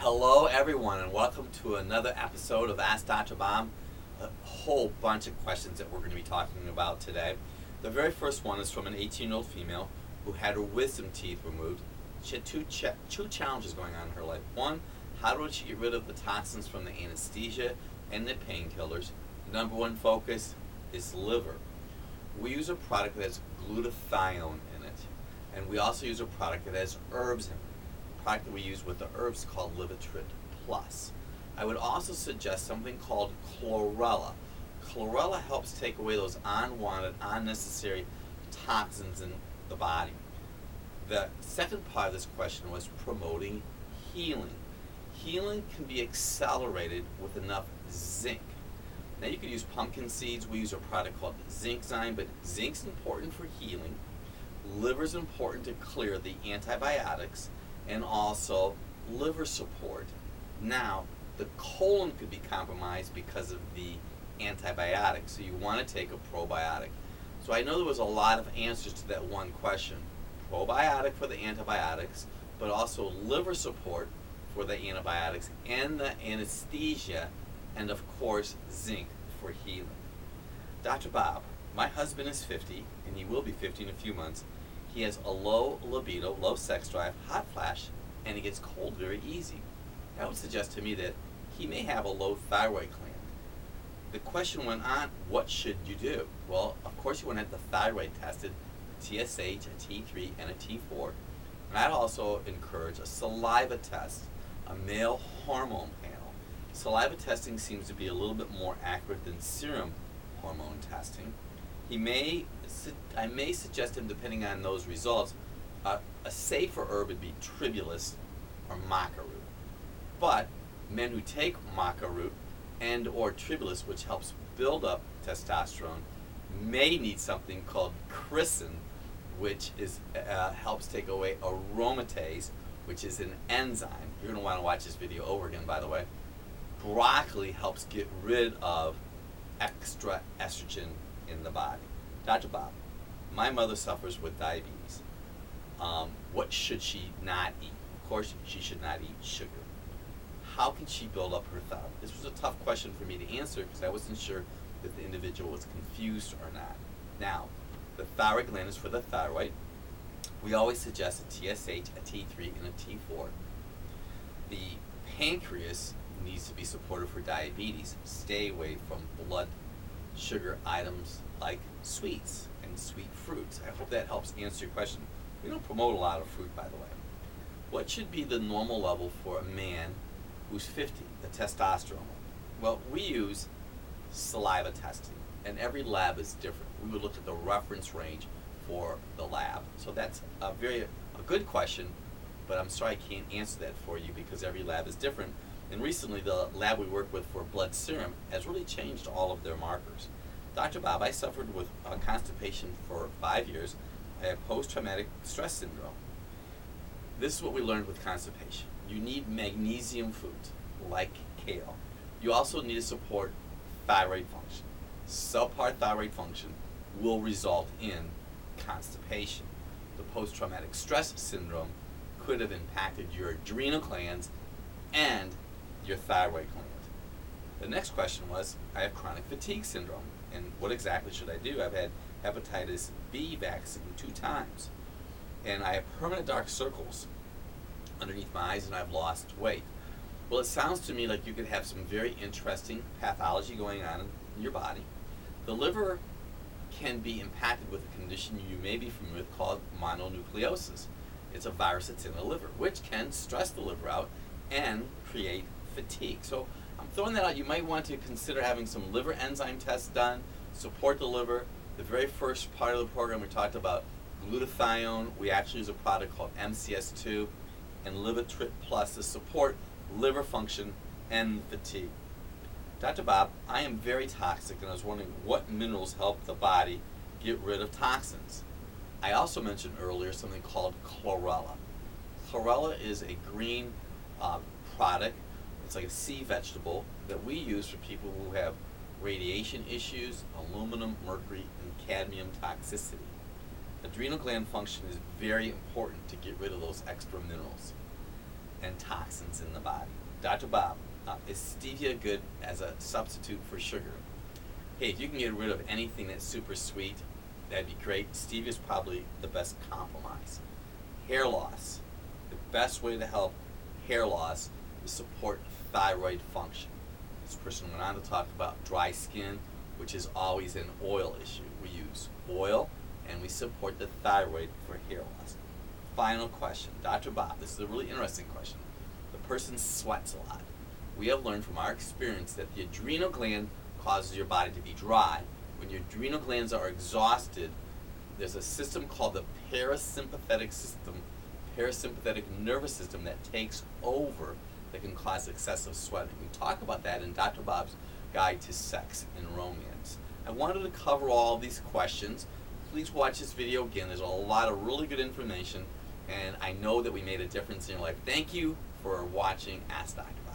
Hello, everyone, and welcome to another episode of Ask Dr. Bob. A whole bunch of questions that we're going to be talking about today. The very first one is from an 18-year-old female who had her wisdom teeth removed. She had two challenges going on in her life. One, how would she get rid of the toxins from the anesthesia and the painkillers? Number one focus is liver. We use a product that has glutathione in it, and we also use a product that has herbs in it. The product that we use with the herbs is called Libido Plus. I would also suggest something called chlorella. Chlorella helps take away those unwanted, unnecessary toxins in the body. The second part of this question was promoting healing. Healing can be accelerated with enough zinc. Now you could use pumpkin seeds. We use a product called Zinczyme, but zinc's important for healing. Liver's important to clear the antibiotics and also liver support. Now, the colon could be compromised because of the antibiotics, so you want to take a probiotic. So I know there was a lot of answers to that one question. Probiotic for the antibiotics, but also liver support for the antibiotics and the anesthesia, and of course zinc for healing. Dr. Bob, my husband is 50 and he will be 50 in a few months. He has a low libido, low sex drive, hot flash, and he gets cold very easy. That would suggest to me that he may have a low thyroid gland. The question went on, what should you do? Well, of course you want to have the thyroid tested, a TSH, a T3, and a T4. And I'd also encourage a saliva test, a male hormone panel. Saliva testing seems to be a little bit more accurate than serum hormone testing. I may suggest him, depending on those results, a safer herb would be tribulus or maca root. But men who take maca root and or tribulus, which helps build up testosterone, may need something called chrysin, which helps take away aromatase, which is an enzyme. You're going to want to watch this video over again, by the way. Broccoli helps get rid of extra estrogen in the body. Dr. Bob, my mother suffers with diabetes. What should she not eat? Of course, she should not eat sugar. How can she build up her thyroid? This was a tough question for me to answer because I wasn't sure if the individual was confused or not. Now, the thyroid gland is for the thyroid. We always suggest a TSH, a T3, and a T4. The pancreas needs to be supported for diabetes. Stay away from blood sugar items like sweets and sweet fruits. I hope that helps answer your question. We don't promote a lot of fruit, by the way. What should be the normal level for a man who's 50, the testosterone? Well, we use saliva testing, and every lab is different. We would look at the reference range for the lab. So that's a good question, but I'm sorry I can't answer that for you because every lab is different. And recently, the lab we work with for blood serum has really changed all of their markers. Dr. Bob, I suffered with constipation for 5 years. I have post-traumatic stress syndrome. This is what we learned with constipation. You need magnesium foods, like kale. You also need to support thyroid function. Subpar thyroid function will result in constipation. The post-traumatic stress syndrome could have impacted your adrenal glands and your thyroid gland. The next question was, I have chronic fatigue syndrome, and what exactly should I do? I've had hepatitis B vaccine 2 times, and I have permanent dark circles underneath my eyes, and I've lost weight. Well, it sounds to me like you could have some very interesting pathology going on in your body. The liver can be impacted with a condition you may be familiar with called mononucleosis. It's a virus that's in the liver, which can stress the liver out and create fatigue. So I'm throwing that out. You might want to consider having some liver enzyme tests done, support the liver. The very first part of the program we talked about glutathione. We actually use a product called MCS2 and Libido Plus to support liver function and fatigue. Dr. Bob, I am very toxic, and I was wondering what minerals help the body get rid of toxins. I also mentioned earlier something called chlorella. Chlorella is a green product. It's like a sea vegetable that we use for people who have radiation issues, aluminum, mercury, and cadmium toxicity. Adrenal gland function is very important to get rid of those extra minerals. and toxins in the body. Dr. Bob, is stevia good as a substitute for sugar? Hey, if you can get rid of anything that's super sweet, that'd be great. Stevia is probably the best compromise. Hair loss. The best way to help hair loss is support thyroid function. This person went on to talk about dry skin, which is always an oil issue. We use oil and we support the thyroid for hair loss. Final question. Dr. Bob, this is a really interesting question. The person sweats a lot. We have learned from our experience that the adrenal gland causes your body to be dry. When your adrenal glands are exhausted, there's a system called the parasympathetic nervous system that takes over, that can cause excessive sweating. We talk about that in Dr. Bob's Guide to Sex and Romance. I wanted to cover all these questions. Please watch this video again. There's a lot of really good information, and I know that we made a difference in your life. Thank you for watching Ask Dr. Bob.